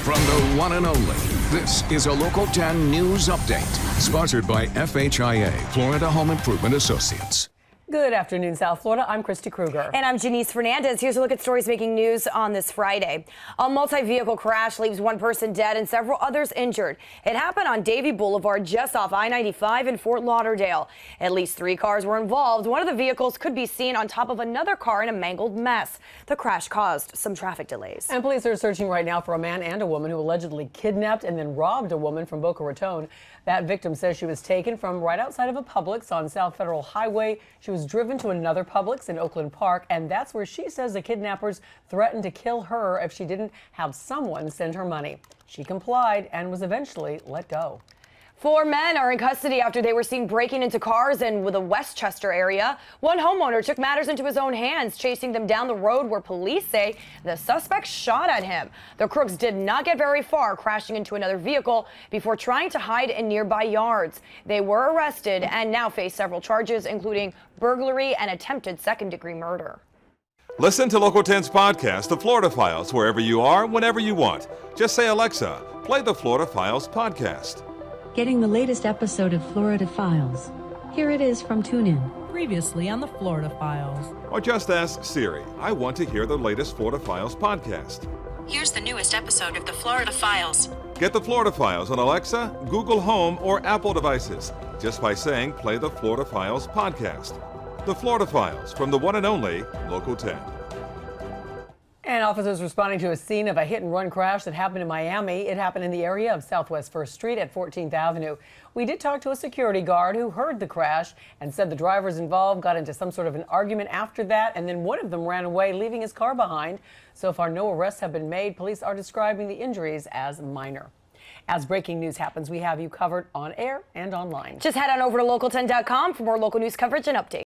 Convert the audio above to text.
From the one and only, this is a Local 10 News Update, sponsored by FHIA, Florida Home Improvement Associates. Good afternoon, South Florida. I'm Christy Kruger. And I'm Janice Fernandez. Here's a look at stories making news on this Friday. A multi-vehicle crash leaves one person dead and several others injured. It happened on Davie Boulevard just off I-95 in Fort Lauderdale. At least 3 cars were involved. One of the vehicles could be seen on top of another car in a mangled mess. The crash caused some traffic delays. And police are searching right now for a man and a woman who allegedly kidnapped and then robbed a woman from Boca Raton. That victim says she was taken from right outside of a Publix on South Federal Highway. She was driven to another Publix in Oakland Park, and that's where she says the kidnappers threatened to kill her if she didn't have someone send her money. She complied and was eventually let go. 4 men are in custody after they were seen breaking into cars in the Westchester area. One homeowner took matters into his own hands, chasing them down the road where police say the suspect shot at him. The crooks did not get very far, crashing into another vehicle before trying to hide in nearby yards. They were arrested and now face several charges, including burglary and attempted second-degree murder. Listen to Local 10's podcast, The Florida Files, wherever you are, whenever you want. Just say, Alexa, play the Florida Files podcast. Getting the latest episode of Florida Files. Here it is from TuneIn. Previously on the Florida Files. Or just ask Siri, I want to hear the latest Florida Files podcast. Here's the newest episode of the Florida Files. Get the Florida Files on Alexa, Google Home, or Apple devices just by saying play the Florida Files podcast. The Florida Files from the one and only Local 10. And officers responding to a scene of a hit-and-run crash that happened in Miami. It happened in the area of Southwest 1st Street at 14th Avenue. We did talk to a security guard who heard the crash and said the drivers involved got into some sort of an argument after that, and then one of them ran away, leaving his car behind. So far, no arrests have been made. Police are describing the injuries as minor. As breaking news happens, we have you covered on air and online. Just head on over to local10.com for more local news coverage and updates.